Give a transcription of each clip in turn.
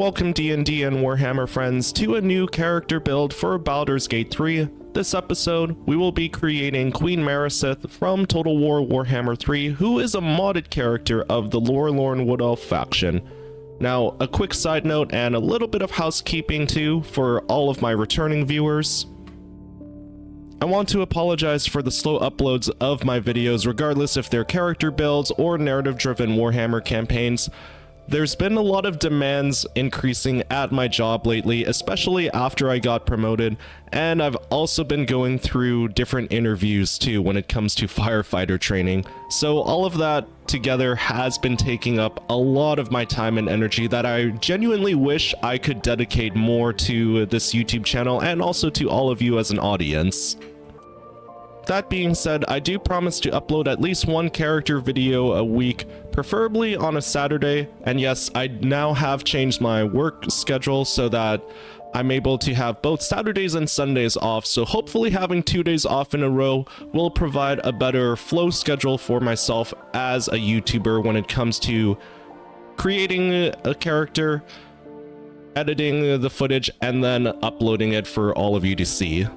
Welcome D&D and Warhammer friends to a new character build for Baldur's Gate 3. This episode, we will be creating Queen Marasith from Total War Warhammer 3, who is a modded character of the Lorelorn Wood Elf faction. Now, a quick side note and a little bit of housekeeping too for all of my returning viewers. I want to apologize for the slow uploads of my videos, regardless if they're character builds or narrative-driven Warhammer campaigns. There's been a lot of demands increasing at my job lately, especially after I got promoted, and I've also been going through different interviews too when it comes to firefighter training. So all of that together has been taking up a lot of my time and energy that I genuinely wish I could dedicate more to this YouTube channel and also to all of you as an audience. That being said, I do promise to upload at least one character video a week, preferably on a Saturday, and yes, I now have changed my work schedule so that I'm able to have both Saturdays and Sundays off, so hopefully having 2 days off in a row will provide a better flow schedule for myself as a YouTuber when it comes to creating a character, editing the footage, and then uploading it for all of you to see.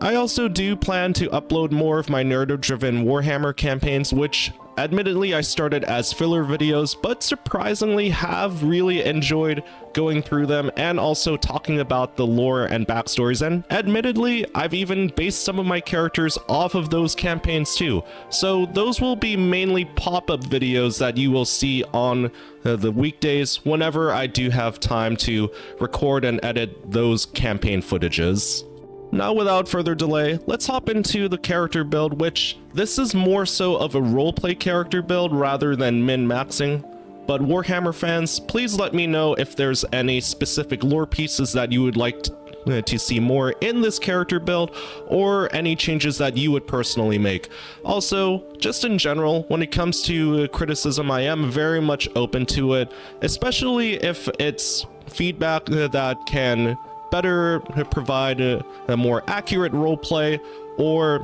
I also do plan to upload more of my narrative-driven Warhammer campaigns, which admittedly I started as filler videos, but surprisingly have really enjoyed going through them and also talking about the lore and backstories, and admittedly I've even based some of my characters off of those campaigns too. So those will be mainly pop-up videos that you will see on the weekdays whenever I do have time to record and edit those campaign footages. Now, without further delay, let's hop into the character build, which this is more so of a roleplay character build rather than min-maxing. But Warhammer fans, please let me know if there's any specific lore pieces that you would like to see more in this character build, or any changes that you would personally make. Also, just in general, when it comes to criticism, I am very much open to it, especially if it's feedback that can better provide a more accurate roleplay or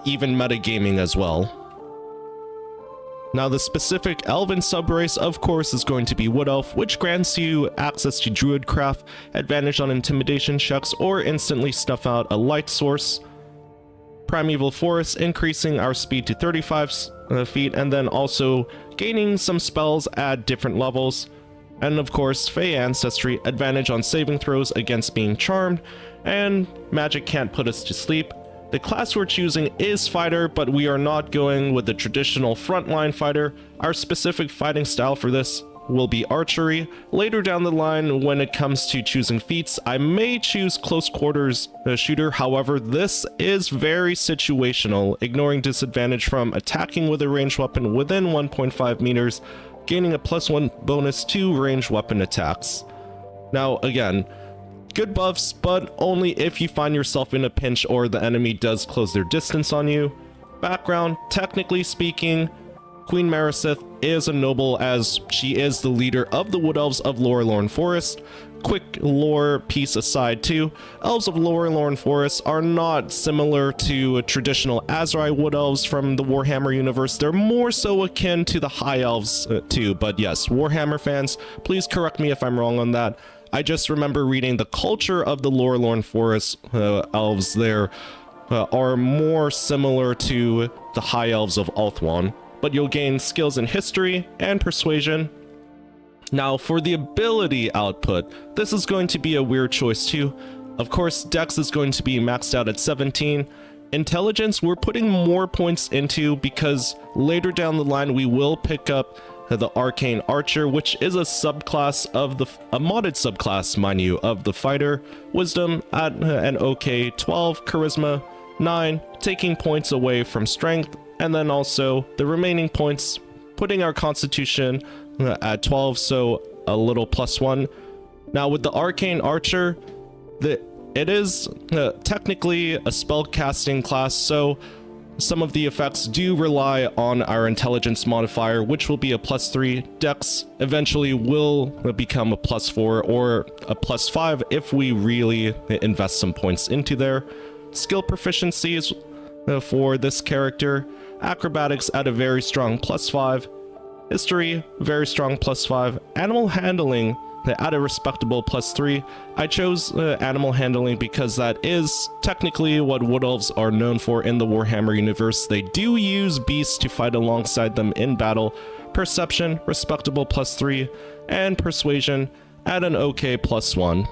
even metagaming as well. Now, the specific elven subrace, of course, is going to be Wood Elf, which grants you access to Druidcraft, advantage on intimidation checks, or instantly snuff out a light source. Primeval Forest, increasing our speed to 35 feet, and then also gaining some spells at different levels. And of course, Fey Ancestry, advantage on saving throws against being charmed, and magic can't put us to sleep. The class we're choosing is fighter, but we are not going with the traditional frontline fighter. Our specific fighting style for this will be archery. Later down the line, when it comes to choosing feats, I may choose close quarters shooter. However, this is very situational, ignoring disadvantage from attacking with a ranged weapon within 1.5 meters, gaining a +1 bonus to ranged weapon attacks. Now, again, good buffs, but only if you find yourself in a pinch or the enemy does close their distance on you. Background, technically speaking, Queen Marasith is a noble, as she is the leader of the Wood Elves of Lorelorn Forest. Quick lore piece aside too, Elves of Lorelorn Forest are not similar to traditional Azrai Wood Elves from the Warhammer universe. They're more so akin to the High Elves too, but yes, Warhammer fans, please correct me if I'm wrong on that. I just remember reading the culture of the Lorelorn Forest elves there are more similar to the High Elves of Ulthuan, but you'll gain skills in history and persuasion. Now, for the ability output, this is going to be a weird choice too. Of course, Dex is going to be maxed out at 17. Intelligence, we're putting more points into because later down the line we will pick up the Arcane Archer, which is a subclass of a modded subclass, mind you, of the fighter. Wisdom at an okay 12, Charisma 9, taking points away from Strength, and then also the remaining points putting our Constitution at 12, so a little +1. Now with the Arcane Archer, it is technically a spellcasting class, so some of the effects do rely on our intelligence modifier, which will be a +3. Dex eventually will become a +4 or a +5 if we really invest some points into there. Skill proficiencies for this character, acrobatics at a very strong +5, History, very strong +5. Animal handling at a respectable +3. I chose animal handling because that is technically what Wood Elves are known for in the Warhammer universe. They do use beasts to fight alongside them in battle. Perception, respectable +3. And persuasion at an okay +1.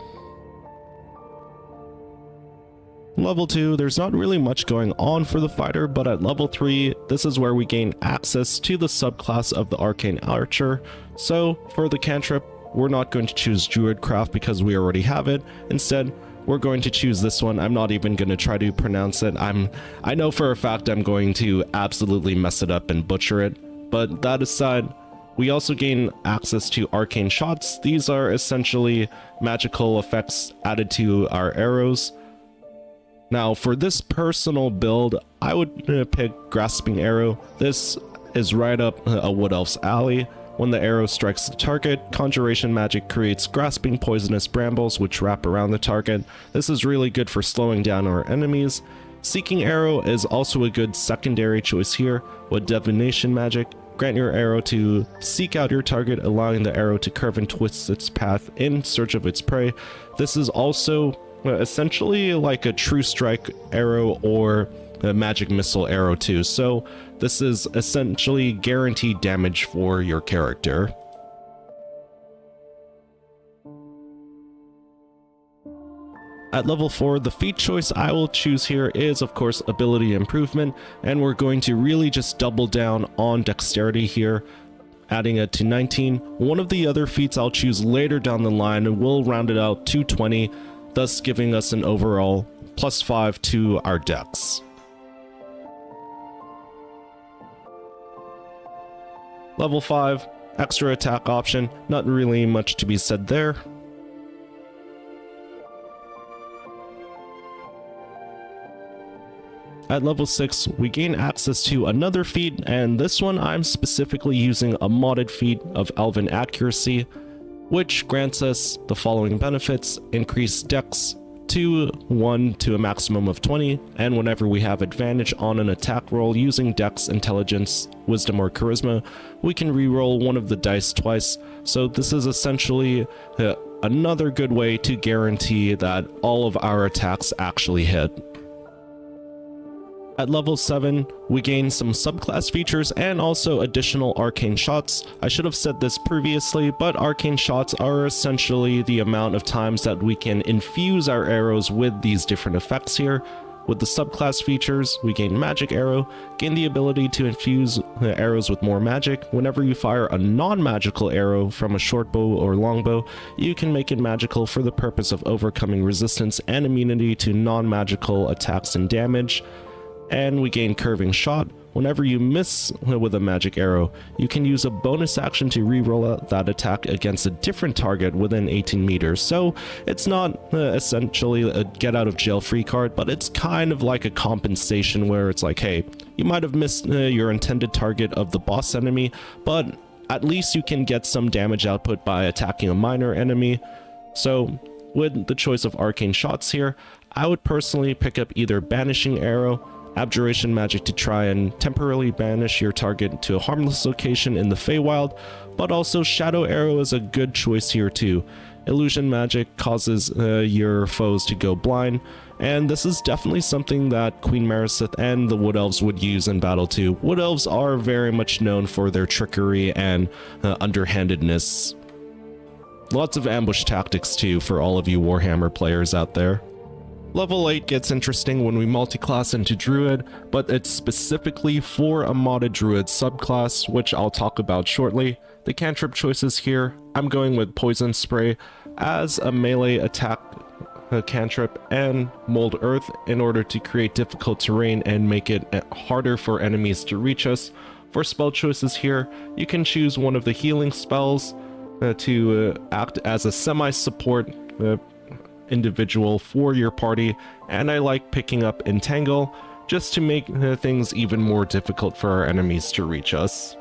Level 2, there's not really much going on for the fighter, but at level 3, this is where we gain access to the subclass of the Arcane Archer. So, for the cantrip, we're not going to choose Druidcraft because we already have it. Instead, we're going to choose this one. I'm not even going to try to pronounce it. I know for a fact I'm going to absolutely mess it up and butcher it. But that aside, we also gain access to Arcane Shots. These are essentially magical effects added to our arrows. Now, for this personal build, I would pick Grasping Arrow. This is right up a Wood Elf's alley. When the arrow strikes the target, Conjuration Magic creates grasping poisonous brambles which wrap around the target. This is really good for slowing down our enemies. Seeking Arrow is also a good secondary choice here. With Divination Magic, grant your arrow to seek out your target, allowing the arrow to curve and twist its path in search of its prey. This is also essentially like a True Strike arrow or a Magic Missile arrow too, so this is essentially guaranteed damage for your character. At level 4, the feat choice I will choose here is of course Ability Improvement, and we're going to really just double down on Dexterity here, adding it to 19. One of the other feats I'll choose later down the line and we'll round it out to 20, thus giving us an overall +5 to our dex. Level 5, extra attack option, not really much to be said there. At level 6, we gain access to another feat, and this one I'm specifically using a modded feat of Elven Accuracy, which grants us the following benefits: increased dex to 1 to a maximum of 20, and whenever we have advantage on an attack roll using Dex, Intelligence, Wisdom, or Charisma, we can reroll one of the dice twice. So this is essentially another good way to guarantee that all of our attacks actually hit. At level 7, we gain some subclass features and also additional arcane shots. I should have said this previously, but arcane shots are essentially the amount of times that we can infuse our arrows with these different effects here. With the subclass features, we gain Magic Arrow, gain the ability to infuse arrows with more magic. Whenever you fire a non-magical arrow from a short bow or longbow, you can make it magical for the purpose of overcoming resistance and immunity to non-magical attacks and damage. And we gain Curving Shot. Whenever you miss with a magic arrow, you can use a bonus action to reroll that attack against a different target within 18 meters. So it's not essentially a get out of jail free card, but it's kind of like a compensation where it's like, hey, you might have missed your intended target of the boss enemy, but at least you can get some damage output by attacking a minor enemy. So with the choice of arcane shots here, I would personally pick up either Banishing Arrow, Abjuration Magic to try and temporarily banish your target to a harmless location in the Feywild, but also Shadow Arrow is a good choice here too. Illusion Magic causes your foes to go blind, and this is definitely something that Queen Marisith and the Wood Elves would use in battle too. Wood Elves are very much known for their trickery and underhandedness. Lots of ambush tactics too for all of you Warhammer players out there. Level 8 gets interesting when we multiclass into Druid, but it's specifically for a modded Druid subclass, which I'll talk about shortly. The cantrip choices here, I'm going with Poison Spray as a melee attack cantrip and Mold Earth in order to create difficult terrain and make it harder for enemies to reach us. For spell choices here, you can choose one of the healing spells to act as a semi-support individual for your party, and I like picking up Entangle just to make things even more difficult for our enemies to reach us.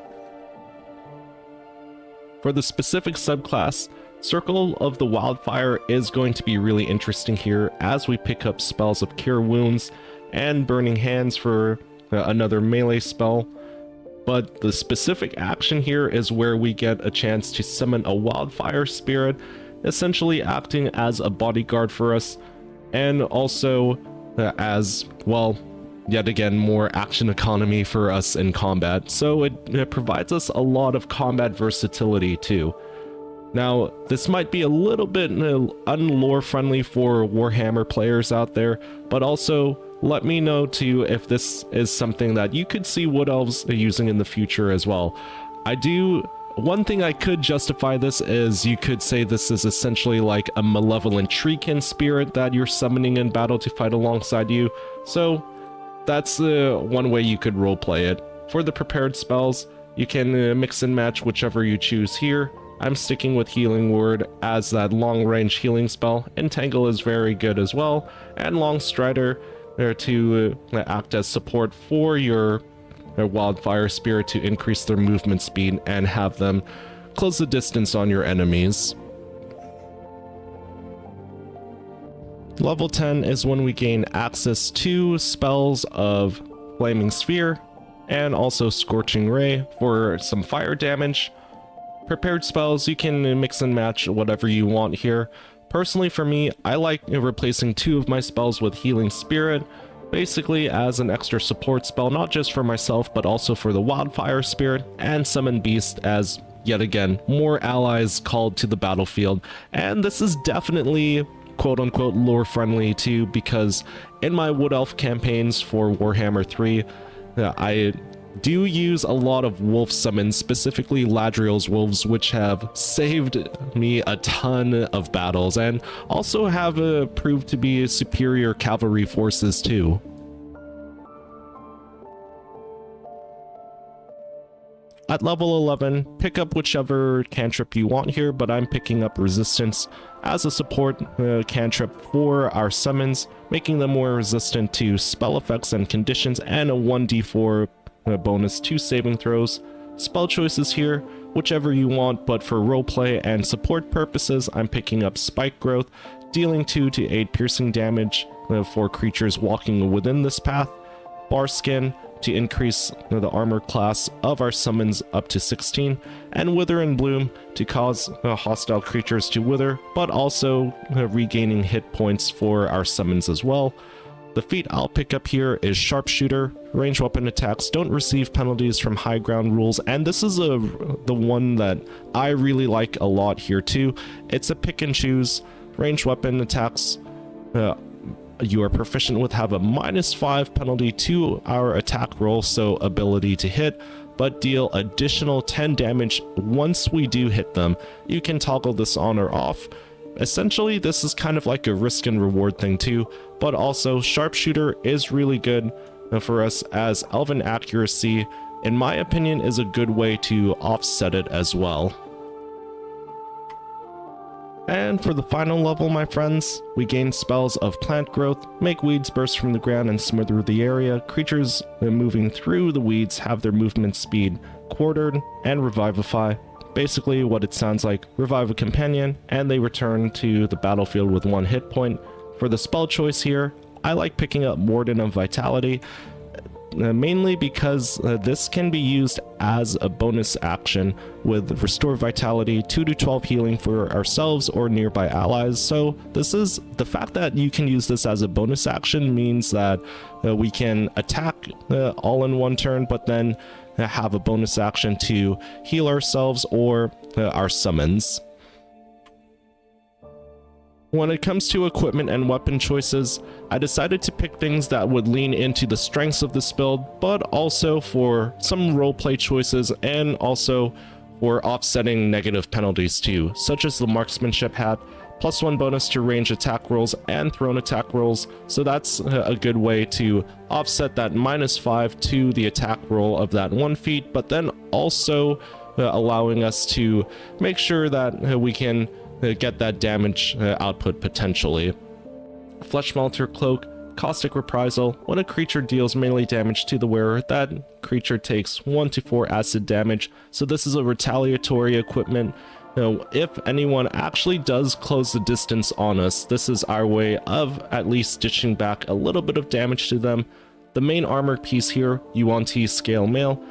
For the specific subclass, Circle of the Wildfire is going to be really interesting here as we pick up spells of Cure Wounds and Burning Hands for another melee spell. but the specific action here is where we get a chance to summon a Wildfire Spirit, essentially acting as a bodyguard for us, and also as, well, yet again, more action economy for us in combat. So it provides us a lot of combat versatility too. Now, this might be a little bit unlore friendly for Warhammer players out there, but also let me know too if this is something that you could see Wood Elves using in the future as well. One thing I could justify this is you could say this is essentially like a malevolent treekin spirit that you're summoning in battle to fight alongside you. So that's one way you could roleplay it. For the prepared spells, you can mix and match whichever you choose here. I'm sticking with Healing Word as that long-range healing spell. Entangle is very good as well, and Long Strider to act as support for your Wildfire Spirit to increase their movement speed and have them close the distance on your enemies. Level 10 is when we gain access to spells of Flaming Sphere and also Scorching Ray for some fire damage. Prepared spells, you can mix and match whatever you want here. Personally for me, I like replacing 2 of my spells with Healing Spirit, basically as an extra support spell, not just for myself but also for the Wildfire Spirit, and Summon Beast as, yet again, more allies called to the battlefield. And this is definitely quote-unquote lore friendly too, because in my Wood Elf campaigns for Warhammer 3, I do use a lot of wolf summons, specifically Ladriel's wolves, which have saved me a ton of battles and also have proved to be superior cavalry forces too. At level 11, pick up whichever cantrip you want here, but I'm picking up Resistance as a support cantrip for our summons, making them more resistant to spell effects and conditions, and a 1d4 bonus to saving throws. Spell choices here, whichever you want, but for roleplay and support purposes, I'm picking up Spike Growth, dealing 2 to 8 piercing damage for creatures walking within this path. Bar Skin to increase the armor class of our summons up to 16, and Wither and Bloom to cause hostile creatures to wither, but also regaining hit points for our summons as well. The feat I'll pick up here is Sharpshooter. Range weapon attacks don't receive penalties from high ground rules, and this is the one that I really like a lot here too. It's a pick and choose. Range weapon attacks you are proficient with have a -5 penalty to our attack roll, so ability to hit, but deal additional 10 damage once we do hit them. You can toggle this on or off. Essentially, this is kind of like a risk and reward thing too, but also Sharpshooter is really good for us, as Elven Accuracy, in my opinion, is a good way to offset it as well. And for the final level, my friends, we gain spells of Plant Growth, make weeds burst from the ground and smother the area. Creatures moving through the weeds have their movement speed quartered, and Revivify. Basically what it sounds like, revive a companion, and they return to the battlefield with 1 hit point. For the spell choice here, I like picking up Warden of Vitality, mainly because this can be used as a bonus action with Restore Vitality, 2 to 12 healing for ourselves or nearby allies. So the fact that you can use this as a bonus action means that we can attack all in one turn, but then have a bonus action to heal ourselves or our summons. When it comes to equipment and weapon choices, I decided to pick things that would lean into the strengths of this build, but also for some roleplay choices and also for offsetting negative penalties too, such as the Marksmanship Hat, +1 bonus to range attack rolls and thrown attack rolls, so that's a good way to offset that -5 to the attack roll of that 1 feat, but then also allowing us to make sure that we can get that damage output potentially. Fleshmelter Cloak, Caustic Reprisal. When a creature deals melee damage to the wearer, that creature takes 1 to 4 acid damage, so this is a retaliatory equipment. If anyone actually does close the distance on us, this is our way of at least stitching back a little bit of damage to them. The main armor piece here, Yuan-Ti Scale Mail.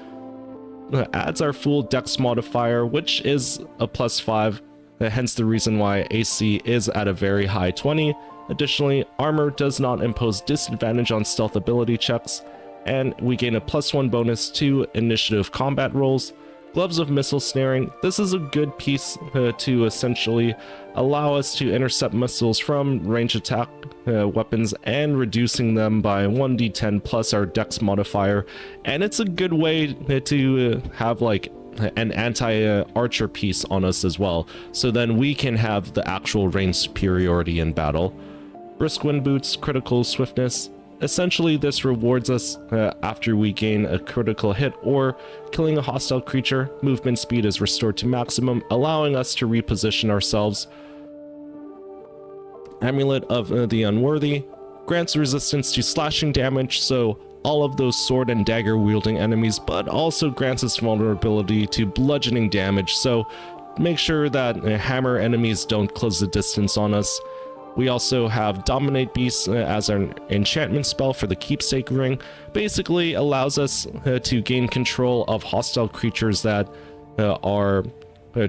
adds our full dex modifier, which is a +5, hence the reason why AC is at a very high 20. Additionally, armor does not impose disadvantage on stealth ability checks, and we gain a +1 bonus to initiative combat rolls. Gloves of Missile Snaring. This is a good piece to essentially allow us to intercept missiles from range attack weapons and reducing them by 1d10 plus our dex modifier. And it's a good way to have like an anti-archer piece on us as well, so then we can have the actual range superiority in battle. Brisk Wind Boots, critical swiftness. Essentially, this rewards us after we gain a critical hit or killing a hostile creature. Movement speed is restored to maximum, allowing us to reposition ourselves. Amulet of the Unworthy grants resistance to slashing damage, so all of those sword and dagger wielding enemies, but also grants us vulnerability to bludgeoning damage, so make sure that hammer enemies don't close the distance on us. We also have Dominate Beasts as an enchantment spell for the Keepsake Ring. Basically allows us to gain control of hostile creatures that are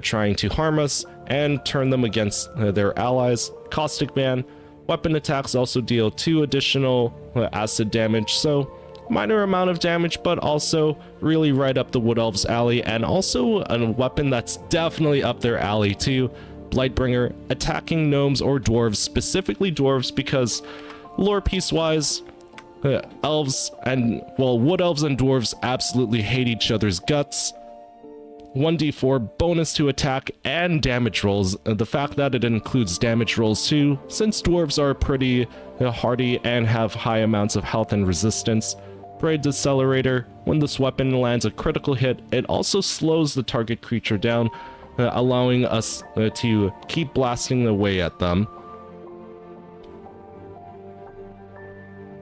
trying to harm us and turn them against their allies. Caustic Ban. Weapon attacks also deal 2 additional acid damage, so minor amount of damage, but also really right up the Wood Elves' alley, and also a weapon that's definitely up their alley too. Blightbringer, attacking gnomes or dwarves, specifically dwarves, because lore piece wise, elves and, well, wood elves and dwarves absolutely hate each other's guts. 1d4 bonus to attack and damage rolls. The fact that it includes damage rolls too, since dwarves are pretty hardy and have high amounts of health and resistance. Braid Decelerator, when this weapon lands a critical hit, it also slows the target creature down, allowing us to keep blasting away at them.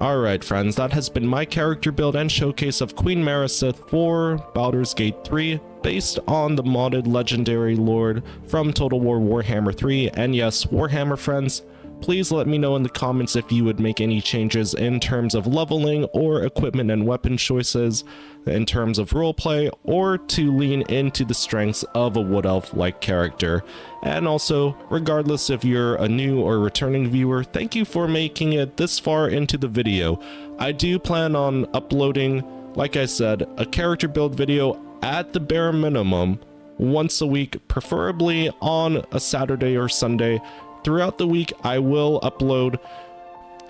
Alright friends, that has been my character build and showcase of Queen Mariseth for Baldur's Gate 3, based on the modded Legendary Lord from Total War Warhammer 3, and yes, Warhammer friends. Please let me know in the comments if you would make any changes in terms of leveling or equipment and weapon choices, in terms of roleplay, or to lean into the strengths of a Wood Elf-like character. And also, regardless if you're a new or returning viewer, thank you for making it this far into the video. I do plan on uploading, like I said, a character build video at the bare minimum once a week, preferably on a Saturday or Sunday. Throughout the week, I will upload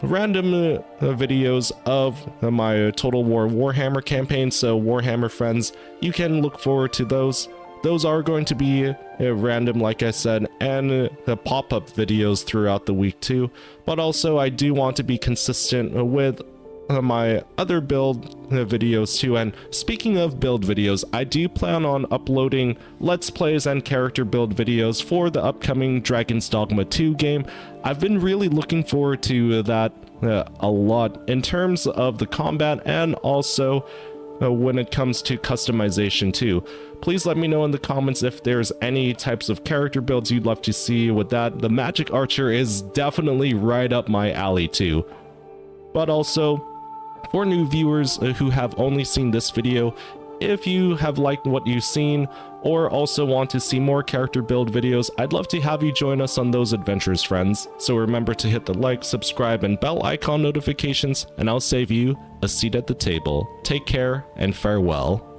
random videos of my Total War Warhammer campaign, so Warhammer friends, you can look forward to those. Those are going to be random, like I said, and pop-up videos throughout the week too. But also, I do want to be consistent with my other build videos too. And speaking of build videos, I do plan on uploading let's plays and character build videos for the upcoming Dragon's Dogma 2 game. I've been really looking forward to that a lot in terms of the combat and also when it comes to customization too. Please let me know in the comments if there's any types of character builds you'd love to see with that. The Magic Archer is definitely right up my alley too. But also, for new viewers who have only seen this video, if you have liked what you've seen or also want to see more character build videos, I'd love to have you join us on those adventures, friends. So remember to hit the like, subscribe, and bell icon notifications, and I'll save you a seat at the table. Take care and farewell.